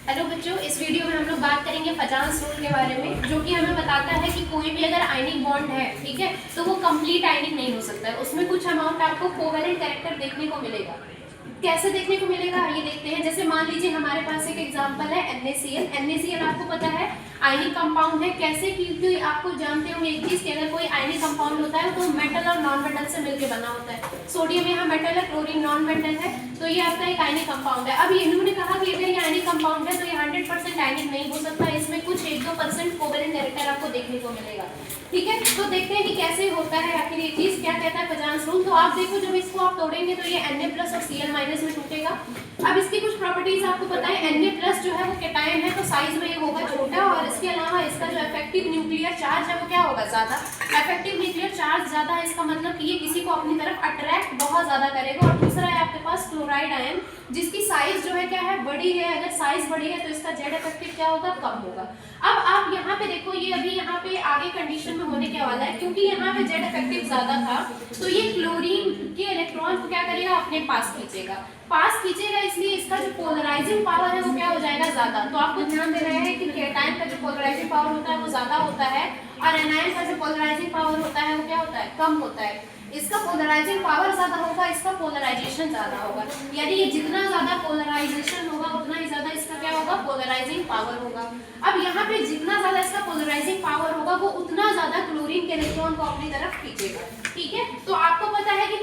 Hello बच्चों, इस video में हम लोग बात करेंगे फजांस रूल के बारे में, जो कि हमें बताता है कि कोई भी अगर आयनिक बॉन्ड है, ठीक है, तो वो कंप्लीट आयनिक नहीं हो सकता है। उसमें कुछ अमाउंट आपको कोवेलेंट कैरेक्टर देखने को मिलेगा। कैसे देखने को मिलेगा ये देखते हैं। जैसे मान लीजिए हमारे पास एक एग्जांपल है NaCl। NaCl आपको पता है आयनिक कंपाउंड है। कैसे, क्योंकि आपको जानते होंगे एक चीज कि अगर कोई आयनिक कंपाउंड होता है तो मेटल और नॉन मेटल से मिलकर बना होता है। सोडियम यहाँ मेटल है, क्लोरीन नॉन मेटल है, तो ये आपका एक आयनिक कंपाउंड है। अब इन्होंने कहा कि अगर ये आयनिक कंपाउंड है तो ये 100% आयनिक नहीं हो सकता, इसमें कुछ 1-2% कोवेलेंट कैरेक्टर आपको देखने को मिलेगा। ठीक है, तो देखते हैं कि कैसे होता है आखिर ये चीज, क्या कहता है फजांस रूल। तो आप देखो, जब इसको आप तोड़ेंगे तो ये Na+ और Cl- में टूटेगा। अब इसकी कुछ प्रॉपर्टीज आपको पता है। Na+ जो है वो कैटायन है, तो साइज में ये होगा छोटा, और इसके अलावा इसका जो इफेक्टिव न्यूक्लियर चार्ज है वो क्या होगा, ज्यादा। इफेक्टिव न्यूक्लियर चार्ज ज्यादा है, इसका मतलब कि ये किसी को अपनी तरफ अट्रैक्ट बहुत ज्यादा करेगा। और दूसरा है आपके पास क्लोराइड आयन, जिसकी साइज जो है क्या है, बड़ी है। अगर साइज बड़ी है तो इसका जेड इफेक्टिव क्या होगा, कम होगा। अब आप यहाँ पे देखो, ये अभी यहाँ पे आगे कंडीशन में होने के वाला है, क्योंकि यहाँ पे जेड इफेक्टिव ज्यादा था, तो ये क्लोरीन के इलेक्ट्रॉन को क्या करेगा, अपने पास खींचेगा। इसलिए इसका जो पोलराइजिंग पावर है वो क्या हो जाएगा, ज्यादा। तो आपको ध्यान देना है कि कैटायन का जो पोलराइजिंग पावर होता है वो ज्यादा होता है, और एनायन का जो पोलराइजिंग पावर होता है वो क्या होता है, कम होता है। इसका पोलराइजिंग पावर ज्यादा होगा, इसका पोलराइजेशन ज्यादा होगा। यानी ये जितना ज्यादा पोलराइजेशन होगा उतना ही ज्यादा इसका क्या होगा, पोलराइजिंग पावर होगा। अब यहाँ पे जितना ज्यादा इसका पोलराइजिंग पावर होगा वो उतना ज्यादा क्लोरीन के इलेक्ट्रॉन को अपनी तरफ खींचेगा। ठीक है, तो आपको पता है कि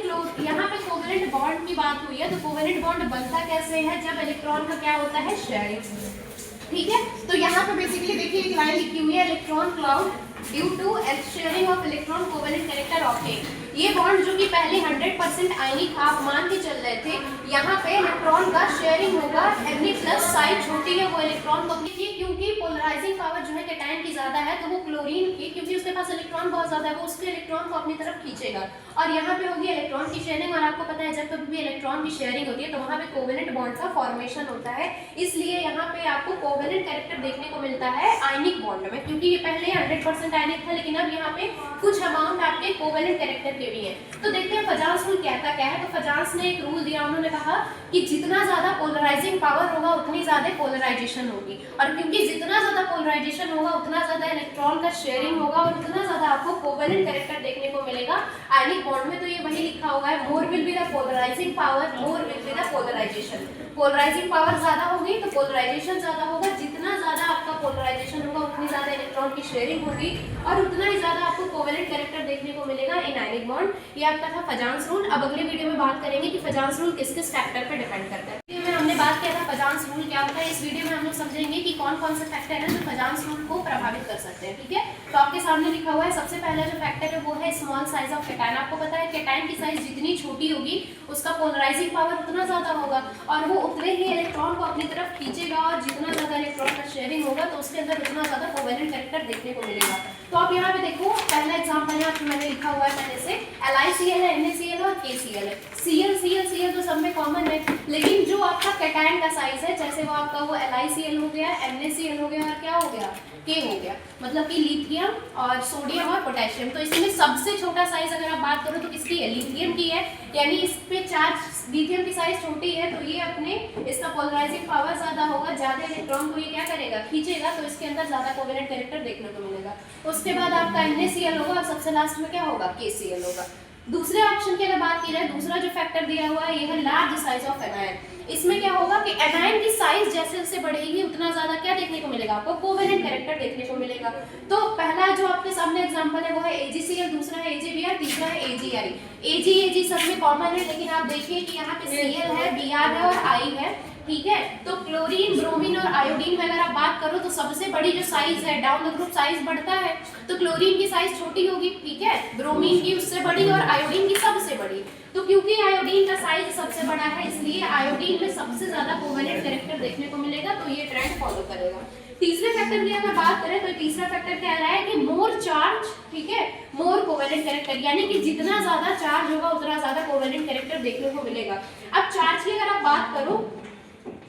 यहाँ पे कोवेलेंट बॉन्ड की बात हुई है, तो कोवेलेंट बॉन्ड बनता कैसे है, जब इलेक्ट्रॉन का क्या होता है, शेयरिंग। ठीक है, तो यहाँ पे बेसिकली देखिए एक लाइन लिखी हुई है, electron cloud due to sharing of electron covalent character obtain. ये बॉन्ड जो कि पहले 100% आयनिक आप मान के चल रहे थे, यहाँ पे इलेक्ट्रॉन का शेयरिंग होगा। Na+ साइज छोटी है, वो इलेक्ट्रॉन को, क्योंकि पोलराइजिंग पावर जो है कैटायन की ज्यादा है, तो वो क्लोरीन की, क्योंकि उसके पास इलेक्ट्रॉन बहुत ज्यादा है, वो उसके इलेक्ट्रॉन को अपनी तरफ खींचेगा। और यहाँ पे होगी इलेक्ट्रॉन की शेयरिंग, और आपको पता है जब कभी भी इलेक्ट्रॉन की शेयरिंग होती है तो वहाँ पे कोवेलेंट बॉन्ड का फॉर्मेशन होता है। इसलिए यहाँ पे आपको कोवेलेंट कैरेक्टर देखने को मिलता है आयनिक बॉन्ड में, क्योंकि ये पहले 100% आयनिक था, लेकिन अब यहाँ पे कुछ अमाउंट आपके कोवेलेंट कैरेक्टर के भी है। तो देखते हैं फजांस रूल कहता क्या है। तो फजांस ने एक रूल दिया, उन्होंने कहा कि जितना ज्यादा पोलराइजिंग पावर होगा उतनी ज्यादा पोलराइजेशन होगी, और क्योंकि जितना ज्यादा पोलराइजेशन होगा उतना ज्यादा इलेक्ट्रॉन का शेयरिंग होगा, और उतना ज्यादा आपको कोवेलेंट कैरेक्टर देखने को मिलेगा आयनिक बॉन्ड में। तो ये वही लिखा हुआ है, more will be the polarising power, more will be the polarisation. Polarising power ज्यादा होगी तो पोलराइजेशन ज्यादा होगा। जितना ज्यादा आपका पोलराइजेशन होगा उतनी ज्यादा इलेक्ट्रॉन की शेयरिंग होगी, और उतना ही ज्यादा आपको कोवेलेंट कैरेक्टर देखने को मिलेगा इन आयनिक बॉन्ड। ये आपका था फजांस रूल। अब अगले वीडियो में बात करेंगे कि फजांस रूल किस किस फैक्टर पर डिपेंड करता है। हमने बात किया था फजांस रूल क्या होता है। इस वीडियो में हम लोग समझेंगे कि कौन कौन से फैक्टर हैं जो फजांस रूल को प्रभावित कर सकते हैं। ठीक है, तो आपके सामने लिखा हुआ है, सबसे पहला जो फैक्टर है वो है स्मॉल साइज ऑफ कैटायन। आपको पता है कैटायन की साइज जितनी छोटी होगी उसका पोलराइजिंग पावर उतना ज्यादा होगा, और वो उतने ही इलेक्ट्रॉन को अपनी तरफ खींचेगा, और जितना ज्यादा इलेक्ट्रॉन का शेयरिंग होगा तो उसके अंदर उतना ज्यादा कोवेलेंट कैरेक्टर देखने को मिलेगा। तो आप यहाँ पे देखो, पहला एग्जाम्पल यहाँ पे मैंने लिखा हुआ है पहले से, LiCl है, NaCl और KCl है। Cl तो सब में कॉमन है, लेकिन जो आपका कैटायन का साइज है, जैसे वो आपका वो LiCl हो गया, NaCl हो गया, और क्या हो गया, K हो गया, मतलब कि लिथियम और सोडियम और पोटेशियम। तो इसमें सबसे छोटा साइज अगर आप बात करो तो किसकी है, लिथियम की है। यानी इस पे चार्ज, लिथियम की साइज छोटी है, तो ये अपने, इसका पोलराइजिंग पावर ज्यादा होगा, ज्यादा इलेक्ट्रॉन को ये क्या करेगा, खींचेगा, तो इसके अंदर ज्यादा कोवेलेंट कैरेक्टर देखने को मिलेगा। उसके बाद आपका NaCl होगा, और सबसे लास्ट में क्या होगा, KCl होगा। दूसरे ऑप्शन की अगर बात की जाए, दूसरा जो फैक्टर दिया हुआ है ये है लार्ज साइज ऑफ एनायन। इसमें क्या होगा कि एनायन की साइज जैसे जैसे बढ़ेगी उतना ज्यादा क्या देखने को मिलेगा, आपको कोवेलेंट कैरेक्टर देखने को मिलेगा। तो पहला जो आपके सामने एग्जांपल है वो है AgCl, दूसरा है AgBr, तीसरा है AgI। Ag सब में कॉमन है, लेकिन आप देखिए कि यहाँ पे Cl है, Br है और I है। ठीक है, तो क्लोरीन, ब्रोमीन और आयोडीन में अगर आप बात करो तो सबसे बड़ी जो साइज है, डाउन द ग्रुप साइज बढ़ता है, तो क्लोरीन की साइज छोटी होगी, ठीक है, ब्रोमीन की उससे बड़ी, और आयोडीन की सबसे बड़ी। तो क्योंकि आयोडीन का साइज सबसे बड़ा है, इसलिए आयोडीन में सबसे ज्यादा कोवेलेंट कैरेक्टर देखने को मिलेगा, तो ये ट्रेंड फॉलो करेगा। तीसरे फैक्टर की अगर बात करें तो तीसरा फैक्टर क्या रहा है कि मोर चार्ज, ठीक है, मोर कोवेलेंट कैरेक्टर, यानी कि जितना ज्यादा चार्ज होगा उतना ज्यादा कोवेलेंट कैरेक्टर देखने को मिलेगा। अब चार्ज की अगर आप बात करो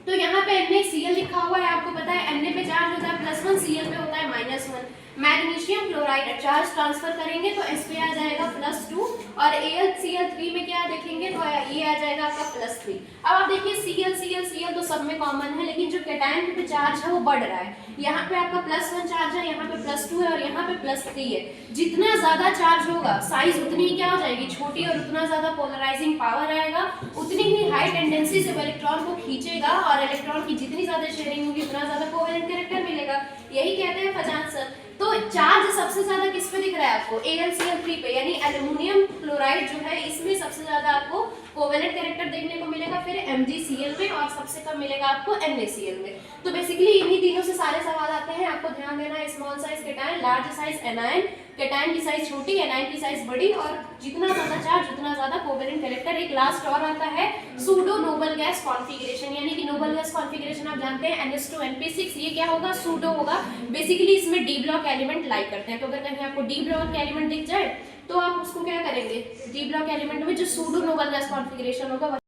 तो यहाँ पे NaCl लिखा हुआ है, आपको पता है Na पे चार्ज होता है +1, Cl पे होता है -1। मैग्नीशियम क्लोराइड चार्ज ट्रांसफर करेंगे तो एस पे आ जाएगा +2 और AlCl3 में क्या देखेंगे तो ये आ जाएगा आपका +3। अब आप देखिए Cl तो सब में कॉमन है, लेकिन जो कैटायन पे चार्ज है वो बढ़ रहा है। यहाँ पे आपका +1 चार्ज है, यहाँ पे +2 है और यहाँ पे +3 है। जितना ज्यादा चार्ज होगा साइज उतनी क्या हो जाएगी, छोटी, और उतना ज्यादा पोलराइजिंग पावर आएगा, उतनी ही हाई टेंडेंसी से इलेक्ट्रॉन को खींचेगा और इलेक्ट्रॉन की जितनी ज्यादा शेयरिंग होगी उतना ज्यादा कोवेलेंट कैरेक्टर मिलेगा। यही कहते हैं फजान सर। तो चार्ज सबसे ज्यादा किस पे दिख रहा है आपको, AlCl3 पे, यानी एल्युमिनियम क्लोराइड जो है इसमें सबसे ज्यादा आपको कोवेलेंट कैरेक्टर देखने को मिलेगा, फिर MgCl में, और सबसे कम मिलेगा आपको NaCl में। तो बेसिकली इन्हीं तीनों से सारे सवाल आते हैं। आपको ध्यान देना है small size cation, large size anion, cation की साइज छोटी, एनायन की साइज बड़ी, और जितना ज्यादा चार्ज उतना ज्यादा कोवेलेंट कैरेक्टर। एक लास्ट और आता है सूडो नोबल गैस कॉन्फिगरेशन, यानी कि नोबल गैस कॉन्फिगरेशन आप जानते हैं NH2NP6, ये क्या होगा, सूडो होगा। बेसिकली इसमें डी ब्लॉक एलिमेंट लाइक करते हैं, तो अगर कहीं आपको डी ब्लॉक एलिमेंट दिख जाए तो आप उसको क्या करेंगे, डी ब्लॉक एलिमेंट में जो सूडो नोबल गैस कॉन्फिगरेशन होगा